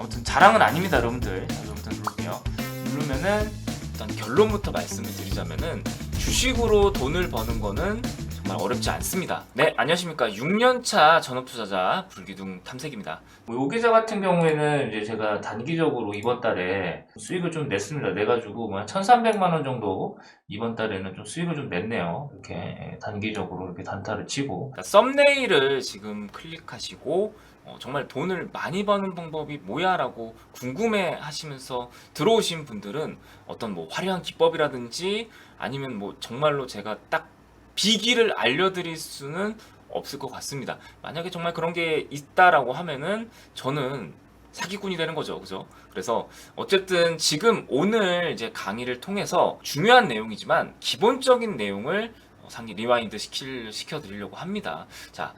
아무튼 자랑은 아닙니다, 여러분들. 여러분들 누르세요. 누르면은 일단 결론부터 말씀을 드리자면은 주식으로 돈을 버는 거는 정말 어렵지 않습니다. 네, 안녕하십니까. 6년차 전업투자자 불기둥 탐색입니다. 요 계좌 같은 경우에는 이제 제가 단기적으로 이번 달에 수익을 좀 냈습니다. 내가지고 뭐 1,300만 원 정도 이번 달에는 좀 수익을 좀 냈네요. 이렇게 단기적으로 이렇게 단타를 치고. 썸네일을 지금 클릭하시고 정말 돈을 많이 버는 방법이 뭐야 라고 궁금해 하시면서 들어오신 분들은 어떤 뭐 화려한 기법이라든지 아니면 뭐 정말로 제가 딱 비기를 알려드릴 수는 없을 것 같습니다. 만약에 정말 그런 게 있다라고 하면은 저는 사기꾼이 되는 거죠. 그죠? 그래서 어쨌든 지금 오늘 이제 강의를 통해서 중요한 내용이지만 기본적인 내용을 상기 리와인드 시켜드리려고 합니다. 자,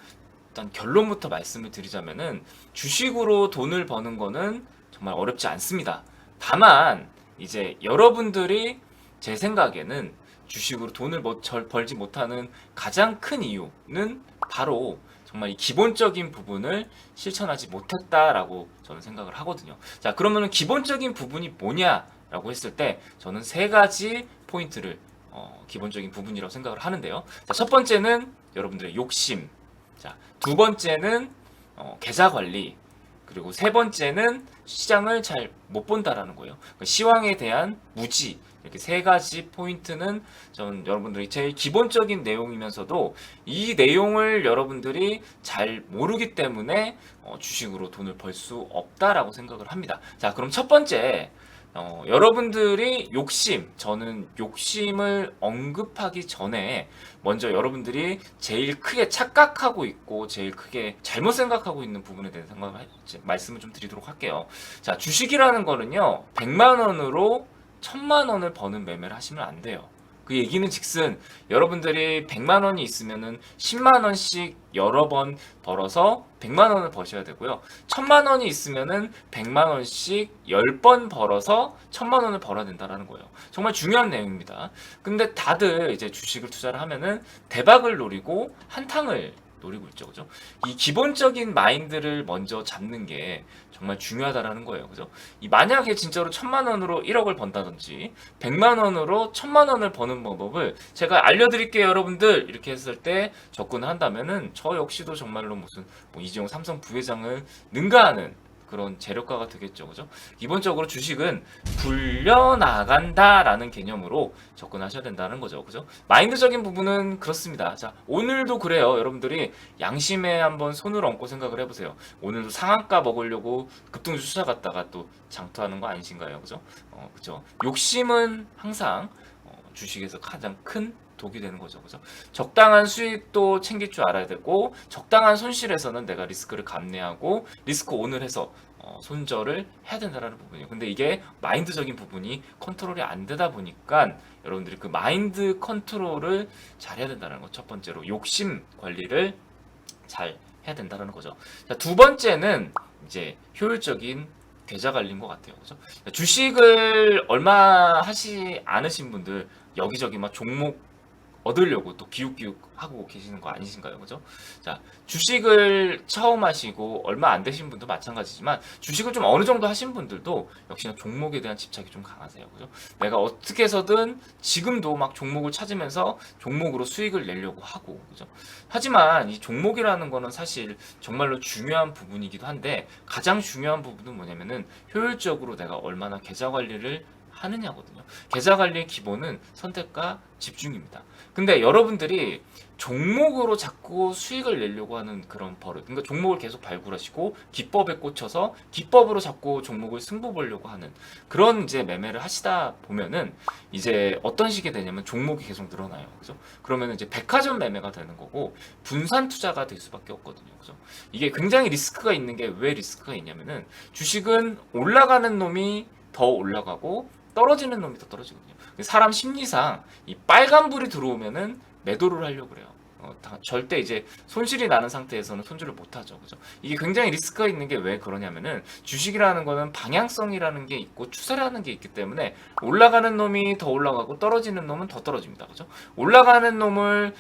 일단 결론부터 말씀을 드리자면은 주식으로 돈을 버는 거는 정말 어렵지 않습니다. 다만 이제 여러분들이 제 생각에는 주식으로 돈을 벌지 못하는 가장 큰 이유는 바로 정말 이 기본적인 부분을 실천하지 못했다라고 저는 생각을 하거든요. 자, 그러면은 기본적인 부분이 뭐냐라고 했을 때 저는 세 가지 포인트를 기본적인 부분이라고 생각을 하는데요. 자, 첫 번째는 여러분들의 욕심. 자, 두 번째는 계좌 관리. 그리고 세 번째는 시장을 잘 못 본다라는 거예요. 그러니까 시황에 대한 무지. 이렇게 세 가지 포인트는 전 여러분들이 제일 기본적인 내용이면서도 이 내용을 여러분들이 잘 모르기 때문에 주식으로 돈을 벌 수 없다라고 생각을 합니다. 자, 그럼 첫 번째, 여러분들이 저는 욕심을 언급하기 전에 먼저 여러분들이 제일 크게 착각하고 있고 제일 크게 잘못 생각하고 있는 부분에 대해서 말씀을 좀 드리도록 할게요. 자, 주식이라는 거는요, 100만 원으로 1000만 원을 버는 매매를 하시면 안 돼요. 그 얘기는 즉슨 여러분들이 100만 원이 있으면은 10만 원씩 여러 번 벌어서 100만 원을 버셔야 되고요. 1000만 원이 있으면은 100만 원씩 10번 벌어서 1000만 원을 벌어야 된다라는 거예요. 정말 중요한 내용입니다. 근데 다들 이제 주식을 투자를 하면은 대박을 노리고 한탕을 노리고 있죠. 그죠? 이 기본적인 마인드를 먼저 잡는 게 정말 중요하다라는 거예요. 그죠? 이 만약에 진짜로 1000만 원으로 1억을 번다든지 100만 원으로 1000만 원을 버는 방법을 제가 알려드릴게요, 여러분들. 이렇게 했을 때 접근을 한다면은 저 역시도 정말로 무슨 뭐 이재용 삼성 부회장을 능가하는 그런 재력가가 되겠죠. 그죠? 기본적으로 주식은 굴려나간다라는 개념으로 접근하셔야 된다는 거죠. 그죠? 마인드적인 부분은 그렇습니다. 자, 오늘도 그래요. 여러분들이 양심에 한번 손을 얹고 생각을 해보세요. 오늘도 상한가 먹으려고 급등주 쫓아갔다가 또 장투하는 거 아니신가요? 그죠? 그죠? 욕심은 항상 주식에서 가장 큰 독이 되는 거죠. 그죠? 적당한 수익도 챙길 줄 알아야 되고 적당한 손실에서는 내가 리스크를 감내하고 리스크 온을 해서 손절을 해야 된다는 부분이에요. 근데 이게 마인드적인 부분이 컨트롤이 안 되다 보니까 여러분들이 그 마인드 컨트롤을 잘 해야 된다는 거. 첫 번째로 욕심 관리를 잘 해야 된다는 거죠. 자, 두 번째는 이제 효율적인 계좌 관리인 것 같아요. 그죠? 주식을 얼마 하지 않으신 분들 여기저기 막 종목 얻으려고 또 기웃기웃 하고 계시는 거 아니신가요? 그죠? 자, 주식을 처음 하시고 얼마 안 되신 분도 마찬가지지만 주식을 좀 어느 정도 하신 분들도 역시나 종목에 대한 집착이 좀 강하세요. 그죠? 내가 어떻게 해서든 지금도 막 종목을 찾으면서 종목으로 수익을 내려고 하고, 그죠? 하지만 이 종목이라는 거는 사실 정말로 중요한 부분이기도 한데 가장 중요한 부분은 뭐냐면은 효율적으로 내가 얼마나 계좌 관리를 하느냐거든요. 계좌 관리의 기본은 선택과 집중입니다. 근데 여러분들이 종목으로 자꾸 수익을 내려고 하는 그런 버릇, 그러니까 종목을 계속 발굴하시고 기법에 꽂혀서 기법으로 자꾸 종목을 승부 보려고 하는 그런 이제 매매를 하시다 보면은 이제 어떤 식이 되냐면 종목이 계속 늘어나요. 그죠? 그러면 이제 백화점 매매가 되는 거고 분산 투자가 될 수밖에 없거든요. 그죠? 이게 굉장히 리스크가 있는 게 왜 리스크가 있냐면은 주식은 올라가는 놈이 더 올라가고 떨어지는 놈이 더 떨어지거든요. 사람 심리상 이 빨간불이 들어오면은 매도를 하려고 그래요. 절대 이제 손실이 나는 상태에서는 손절을 못 하죠. 그죠? 이게 굉장히 리스크가 있는 게 왜 그러냐면은 주식이라는 거는 방향성이라는 게 있고 추세라는 게 있기 때문에 올라가는 놈이 더 올라가고 떨어지는 놈은 더 떨어집니다. 그죠? 올라가는 놈을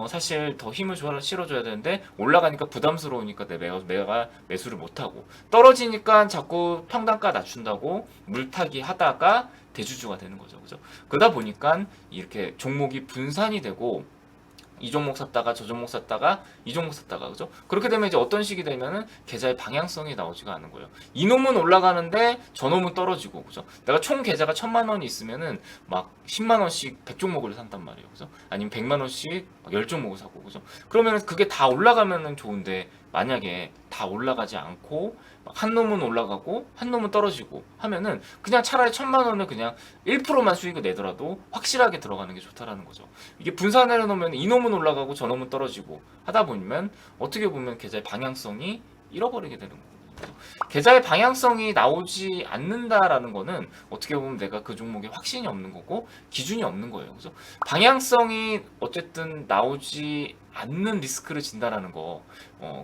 사실 더 힘을 실어줘야 되는데 올라가니까 부담스러우니까 내가 매수를 못 하고 떨어지니까 자꾸 평단가 낮춘다고 물타기 하다가 대주주가 되는 거죠. 그죠? 그러다 보니까 이렇게 종목이 분산이 되고 이 종목 샀다가 저 종목 샀다가 이 종목 샀다가 그죠? 그렇게 되면 이제 어떤 식이 되면은 계좌의 방향성이 나오지가 않는 거예요. 이 놈은 올라가는데 저 놈은 떨어지고 그죠? 내가 총 계좌가 1,000만 원이 있으면은 막 10만 원씩 100종목을 산단 말이에요. 그죠? 아니면 100만 원씩 10종목을 사고 그죠? 그러면은 그게 다 올라가면은 좋은데 만약에 다 올라가지 않고 한 놈은 올라가고 한 놈은 떨어지고 하면은 그냥 차라리 1,000만 원을 그냥 1%만 수익을 내더라도 확실하게 들어가는 게 좋다라는 거죠. 이게 분산을 해놓으면 이 놈은 올라가고 저 놈은 떨어지고 하다 보면 어떻게 보면 계좌의 방향성이 잃어버리게 되는 거예요. 계좌의 방향성이 나오지 않는다라는 거는 어떻게 보면 내가 그 종목에 확신이 없는 거고 기준이 없는 거예요. 그래서 방향성이 어쨌든 나오지 않는 리스크를 진다라는 거,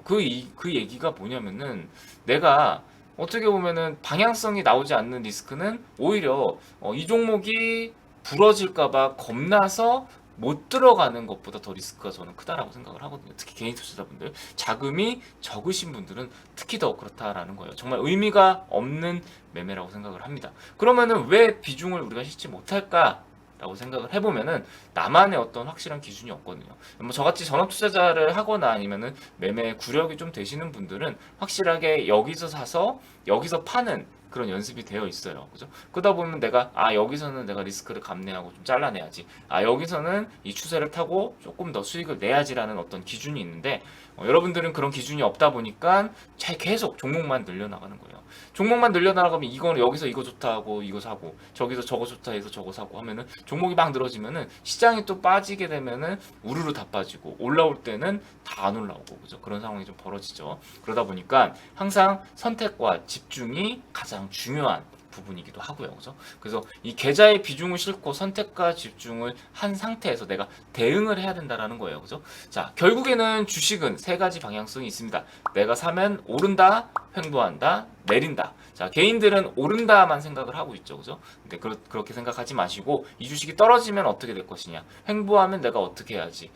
그 얘기가 뭐냐면은 내가 어떻게 보면은 방향성이 나오지 않는 리스크는 오히려 이 종목이 부러질까봐 겁나서 못 들어가는 것보다 더 리스크가 저는 크다라고 생각을 하거든요. 특히 개인 투자자분들, 자금이 적으신 분들은 특히 더 그렇다라는 거예요. 정말 의미가 없는 매매라고 생각을 합니다. 그러면은 왜 비중을 우리가 싣지 못할까? 라고 생각을 해보면은 나만의 어떤 확실한 기준이 없거든요. 뭐 저같이 전업 투자자를 하거나 아니면은 매매 구력이 좀 되시는 분들은 확실하게 여기서 사서 여기서 파는 그런 연습이 되어 있어요. 그죠? 그러다 보면 내가 여기서는 내가 리스크를 감내하고 좀 잘라내야지. 여기서는 이 추세를 타고 조금 더 수익을 내야지라는 어떤 기준이 있는데 여러분들은 그런 기준이 없다 보니까 계속 종목만 늘려나가는 거예요. 종목만 늘려나가면 이거는 여기서 이거 좋다 하고 이거 사고 저기서 저거 좋다 해서 저거 사고 하면은 종목이 막 늘어지면은 시장이 또 빠지게 되면은 우르르 다 빠지고 올라올 때는 다 안 올라오고 그죠? 그런 상황이 좀 벌어지죠. 그러다 보니까 항상 선택과 집중이 가장 중요한 부분이기도 하고요. 그죠? 그래서 이 계좌의 비중을 싣고 선택과 집중을 한 상태에서 내가 대응을 해야 된다라는 거예요. 그죠? 자, 결국에는 주식은 세 가지 방향성이 있습니다. 내가 사면 오른다, 횡보한다, 내린다. 자, 개인들은 오른다만 생각을 하고 있죠. 그죠? 근데 그렇게 생각하지 마시고 이 주식이 떨어지면 어떻게 될 것이냐, 횡보하면 내가 어떻게 해야지,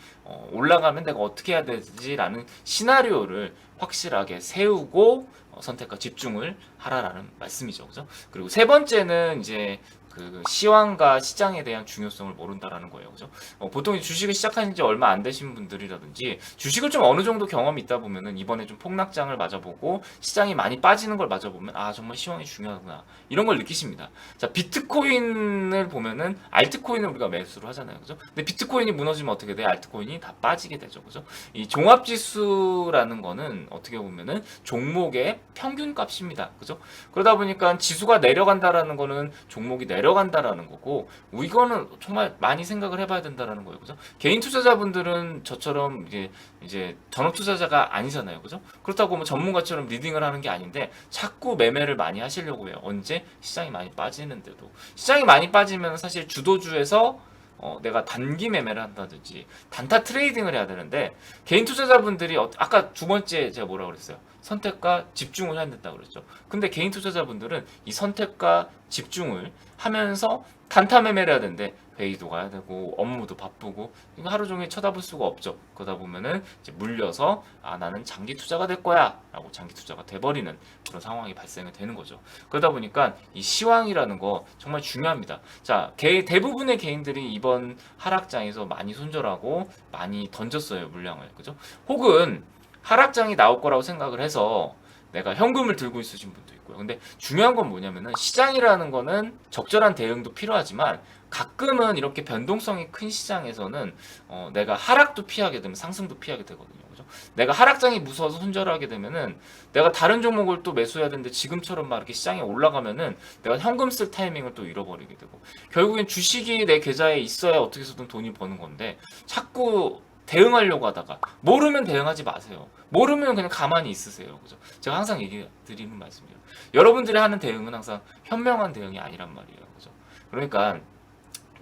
올라가면 내가 어떻게 해야 되지라는 시나리오를 확실하게 세우고 선택과 집중을 하라라는 말씀이죠. 그죠? 그리고 세 번째는 이제 그 시황과 시장에 대한 중요성을 모른다라는 거예요. 그죠? 보통 주식을 시작한 지 얼마 안 되신 분들이라든지 주식을 좀 어느 정도 경험이 있다 보면은 이번에 좀 폭락장을 맞아보고 시장이 많이 빠지는 걸 맞아보면 정말 시황이 중요하구나 이런 걸 느끼십니다. 자, 비트코인을 보면은 알트코인을 우리가 매수를 하잖아요. 그죠? 근데 비트코인이 무너지면 어떻게 돼? 알트코인이 다 빠지게 되죠. 그죠? 이 종합지수라는 거는 어떻게 보면은 종목의 평균 값입니다. 그죠? 그러다 보니까 지수가 내려간다라는 거는 종목이 내려간다라는 거고 이거는 정말 많이 생각을 해봐야 된다라는 거예요. 그죠? 개인 투자자분들은 저처럼 이제 전업 투자자가 아니잖아요. 그죠? 그렇다고 뭐 전문가처럼 리딩을 하는 게 아닌데 자꾸 매매를 많이 하시려고 해요. 언제? 시장이 많이 빠지는데도. 시장이 많이 빠지면 사실 주도주에서 내가 단기 매매를 한다든지 단타 트레이딩을 해야 되는데 개인 투자자분들이 아까 두 번째 제가 뭐라고 그랬어요? 선택과 집중을 해야 된다고 그랬죠. 근데 개인 투자자분들은 이 선택과 집중을 하면서 단타 매매를 해야 되는데 회의도 가야 되고 업무도 바쁘고 하루 종일 쳐다볼 수가 없죠. 그러다 보면은 이제 물려서 나는 장기 투자가 될 거야 라고 장기 투자가 돼버리는 그런 상황이 발생이 되는 거죠. 그러다 보니까 이 시황이라는 거 정말 중요합니다. 자, 대부분의 개인들이 이번 하락장에서 많이 손절하고 많이 던졌어요, 물량을. 그죠? 혹은 하락장이 나올 거라고 생각을 해서 내가 현금을 들고 있으신 분도 있고요. 근데 중요한 건 뭐냐면은 시장이라는 거는 적절한 대응도 필요하지만 가끔은 이렇게 변동성이 큰 시장에서는 내가 하락도 피하게 되면 상승도 피하게 되거든요. 그죠? 내가 하락장이 무서워서 손절하게 되면은 내가 다른 종목을 또 매수해야 되는데 지금처럼 막 이렇게 시장이 올라가면은 내가 현금 쓸 타이밍을 또 잃어버리게 되고 결국엔 주식이 내 계좌에 있어야 어떻게 해서든 돈이 버는 건데 자꾸 대응하려고 하다가 모르면 대응하지 마세요. 모르면 그냥 가만히 있으세요. 그죠? 제가 항상 얘기 드리는 말씀이에요. 여러분들이 하는 대응은 항상 현명한 대응이 아니란 말이에요. 그죠? 그러니까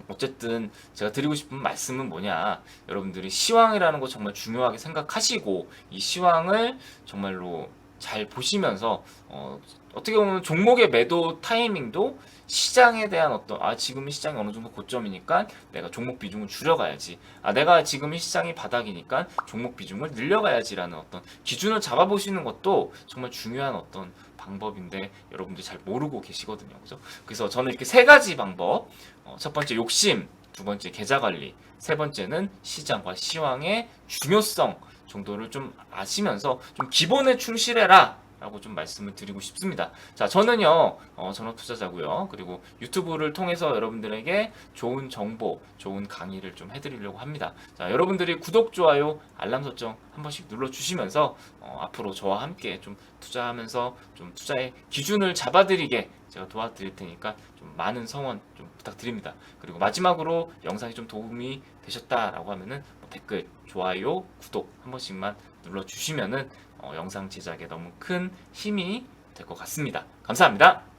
어쨌든 제가 드리고 싶은 말씀은 뭐냐, 여러분들이 시황이라는 거 정말 중요하게 생각하시고 이 시황을 정말로 잘 보시면서 어떻게 보면 종목의 매도 타이밍도 시장에 대한 어떤 지금 이 시장이 어느 정도 고점이니까 내가 종목 비중을 줄여가야지, 내가 지금 이 시장이 바닥이니까 종목 비중을 늘려가야지라는 어떤 기준을 잡아보시는 것도 정말 중요한 어떤 방법인데 여러분들이 잘 모르고 계시거든요. 그죠? 그래서 저는 이렇게 세 가지 방법, 첫 번째 욕심, 두 번째 계좌 관리, 세 번째는 시장과 시황의 중요성 정도를 좀 아시면서 좀 기본에 충실해라 라고 좀 말씀을 드리고 싶습니다. 자, 저는요 전업 투자자고요. 그리고 유튜브를 통해서 여러분들에게 좋은 정보, 좋은 강의를 좀 해드리려고 합니다. 자, 여러분들이 구독, 좋아요, 알람 설정 한 번씩 눌러주시면서 앞으로 저와 함께 좀 투자하면서 좀 투자의 기준을 잡아드리게 제가 도와드릴 테니까 좀 많은 성원 좀 부탁드립니다. 그리고 마지막으로 영상이 좀 도움이 되셨다라고 하면은 댓글, 좋아요, 구독 한 번씩만 눌러주시면은 영상 제작에 너무 큰 힘이 될 것 같습니다. 감사합니다.